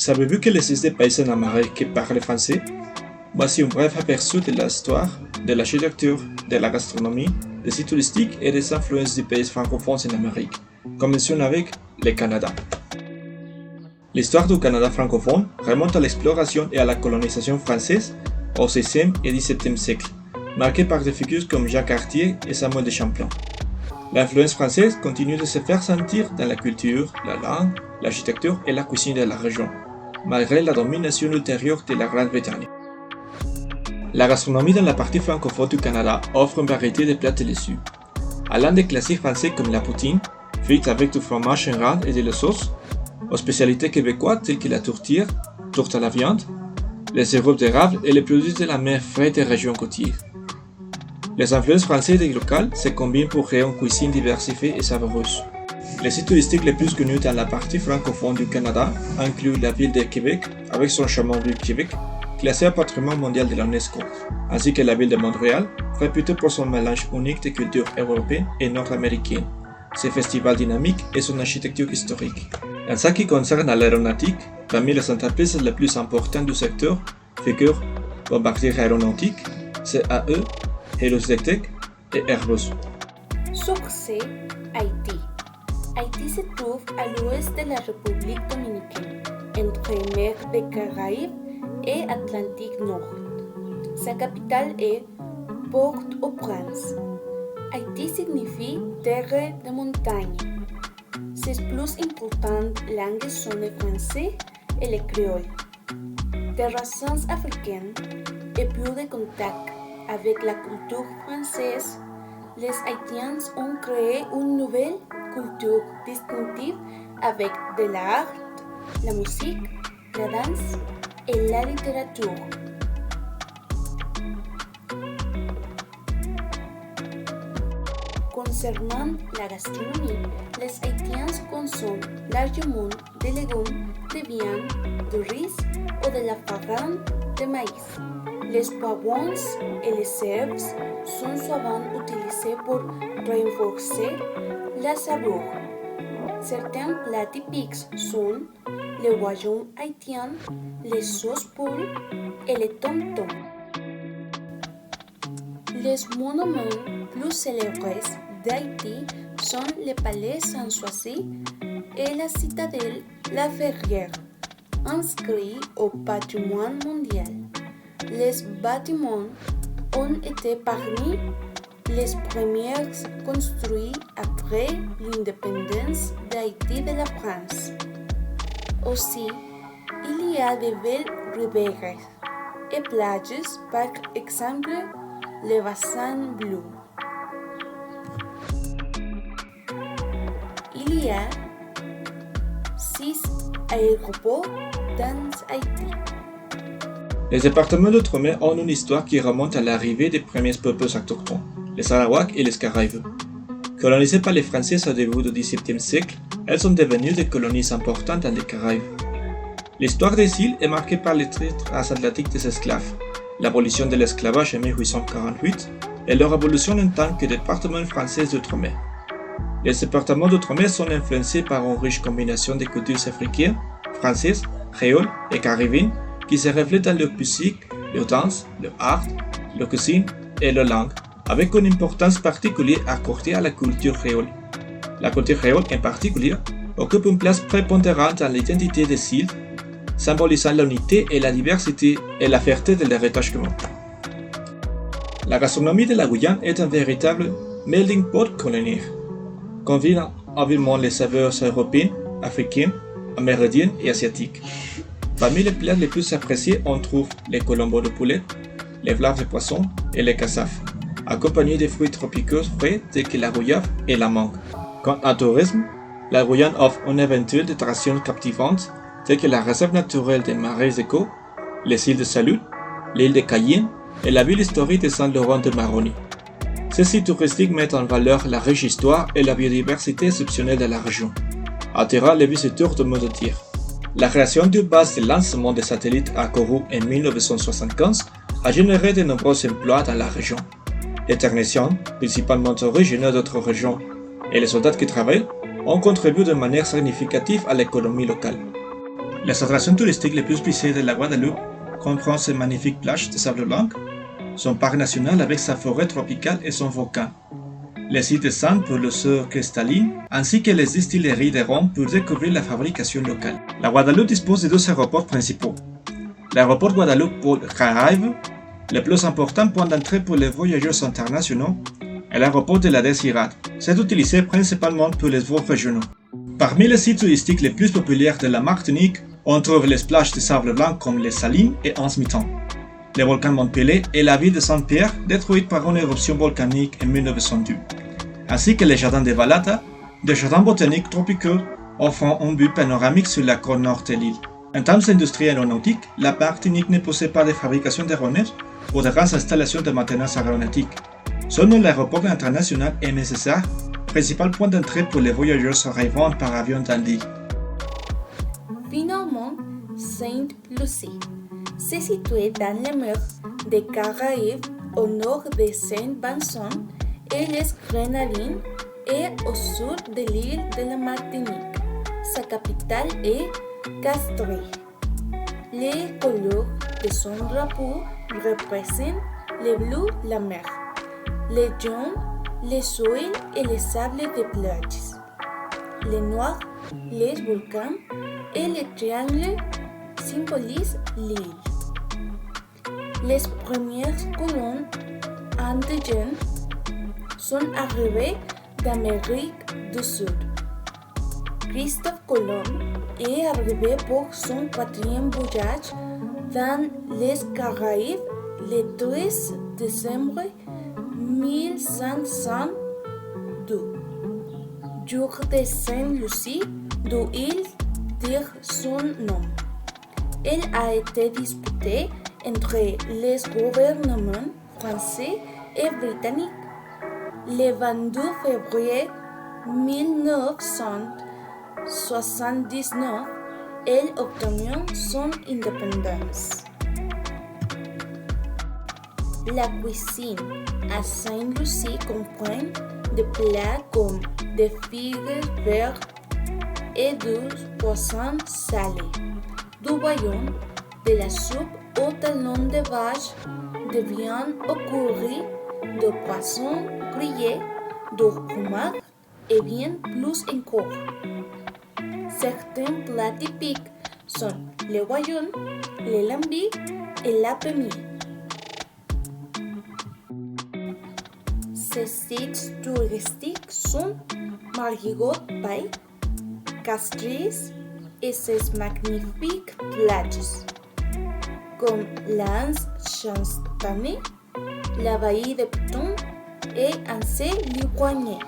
Savez-vous quel existe des pays en Amérique qui parlent français? Voici un bref aperçu de l'histoire, de l'architecture, de la gastronomie, des sites touristiques et des influences des pays francophones en Amérique. Commençons avec le Canada. L'histoire du Canada francophone remonte à l'exploration et à la colonisation française au XVIe et XVIIe siècle, marquée par des figures comme Jacques Cartier et Samuel de Champlain. L'influence française continue de se faire sentir dans la culture, la langue, l'architecture et la cuisine de la région, malgré la domination ultérieure de la Grande-Bretagne. La gastronomie dans la partie francophone du Canada offre une variété de plats délicieuse, allant des classiques français comme la poutine, frite avec du fromage en rade et de la sauce, aux spécialités québécoises telles que la tourtière, tourte à la viande, les sirops d'érable et les produits de la mer frais des régions côtières. Les influences françaises et locales se combinent pour créer une cuisine diversifiée et savoureuse. Les sites touristiques les plus connus dans la partie francophone du Canada incluent la ville de Québec avec son chameau du Québec, classé au patrimoine mondial de l'UNESCO, ainsi que la ville de Montréal, réputée pour son mélange unique de cultures européennes et nord-américaines, ses festivals dynamiques et son architecture historique. En ce qui concerne l'aéronautique, parmi les entreprises les plus importantes du secteur figurent Bombardier Aéronautique, CAE, Hello-Tech et Airbus. Succès, Haïti. Haïti se trouve à l'ouest de la République dominicaine, entre mer des Caraïbes et Atlantique Nord. Sa capitale est Port-au-Prince. Haïti signifie terre de montagne. Ses plus importantes langues sont le français et le créole. Des racines africaines et plus de contact avec la culture française, les Haïtiens ont créé une nouvelle culture distinctive avec de l'art, la musique, la danse et la littérature. Concernant la gastronomie, les Haïtiens consomment largement des légumes, de viande, de riz ou de la farine de maïs. Les poivrons et les herbes sont souvent utilisés pour renforcer la saveur. Certains plats typiques sont le wagyu haïtien, les sauces poules et les tom-tom. Les monuments plus célèbres d'Haïti sont le palais Sanssouci et la citadelle La Ferrière, inscrits au patrimoine mondial. Les bâtiments ont été parmi les premiers construits après l'indépendance d'Haïti de la France. Aussi, il y a de belles rivières et plages, par exemple le bassin bleu. Il y a 6 aéroports dans Haïti. Les départements d'outre-mer ont une histoire qui remonte à l'arrivée des premiers peuples autochtones, les Arawaks et les Caraïbes. Colonisées par les Français au début du XVIIe siècle, elles sont devenues des colonies importantes dans les Caraïbes. L'histoire des îles est marquée par les traites transatlantiques des esclaves, l'abolition de l'esclavage en 1848 et leur abolition en tant que département français d'outre-mer. Les départements d'outre-mer sont influencés par une riche combinaison de cultures africaines, françaises, créoles et caribéennes qui se reflètent dans leur musique, leur danse, leur art, leur cuisine et leur langue, avec une importance particulière accordée à la culture créole. La culture créole en particulier occupe une place prépondérante dans l'identité des îles, symbolisant l'unité et la diversité et la fierté de l'héritage commun. La gastronomie de la Guyane est un véritable melting pot culinaire, combinant habilement les saveurs européennes, africaines, amérindiennes et asiatiques. Parmi les plats les plus appréciés, on trouve les colombos de poulet, les flaves de poisson et les cassafes, accompagnés de fruits tropicaux frais tels que la goyave et la mangue. Quant au tourisme, la Guyane offre un éventail d'attractions captivantes telles que la réserve naturelle des Marais Échos, les îles de Salut, l'île de Cayenne et la ville historique de Saint-Laurent de Maroni. Ces sites touristiques mettent en valeur la riche histoire et la biodiversité exceptionnelle de la région, attirant les visiteurs de monde entier. La création d'une base de lancement de satellites à Kourou en 1975 a généré de nombreux emplois dans la région. Les techniciens, principalement originaires d'autres régions, et les soldats qui travaillent ont contribué de manière significative à l'économie locale. Les attractions touristiques les plus prisées de la Guadeloupe comprennent ces magnifiques plages de sable blanc, son parc national avec sa forêt tropicale et son volcan, les sites de sang pour le sœur cristalline, ainsi que les distilleries de rhum pour découvrir la fabrication locale. La Guadeloupe dispose de deux aéroports principaux. L'aéroport Guadeloupe-Port-Caraïbes, le plus important point d'entrée pour les voyageurs internationaux, et l'aéroport de la Désirade. C'est utilisé principalement pour les vols régionaux. Parmi les sites touristiques les plus populaires de la Martinique, on trouve les plages de sable blanc comme les Salines et Anse-Miton, le volcan Montpellier et la ville de Saint-Pierre détruite par une éruption volcanique en 1902, ainsi que les jardins de Valata, des jardins botaniques tropicaux offrant une vue panoramique sur la côte nord de l'île. En termes d'industrie aéronautique, la Martinique ne possède pas de fabrication d'aéronefs ou de grandes installations de maintenance aéronautique. Seulement l'aéroport international est nécessaire, principal point d'entrée pour les voyageurs arrivant par avion dans l'île. Finalement, Sainte-Lucie se situe dans la mer des Caraïbes au nord de Saint-Vincent et les Grenadines et au sud de l'île de la Martinique. Sa capitale est Castries. Les couleurs de son drapeau représentent le bleu, la mer, le jaune, les sols et les sables des plages, le noir, les volcans et les triangles symbolisent l'île. Les premières colons indigènes sont arrivés d'Amérique du Sud. Christophe Colomb est arrivé pour son 4e voyage dans les Caraïbes le 13 décembre 1502. Jour de Sainte-Lucie, d'où il tire son nom. Elle a été disputée entre les gouvernements français et britannique. Le 22 février 1979, elle obtient son indépendance. La cuisine à Sainte-Lucie comprend des plats comme des figues vertes et du poisson salé, du bouillon, de la soupe au talon de vache, de viande au curry, de poisson grillé, de homard et bien plus encore. Certains plats typiques sont le bouillon, le lambi et la pemie. Ces sites touristiques sont Marigot Bay, Castries et ses magnifiques plages, comme l'Anse Chastanet, la baie de Piton et Anse-Ligouagnet.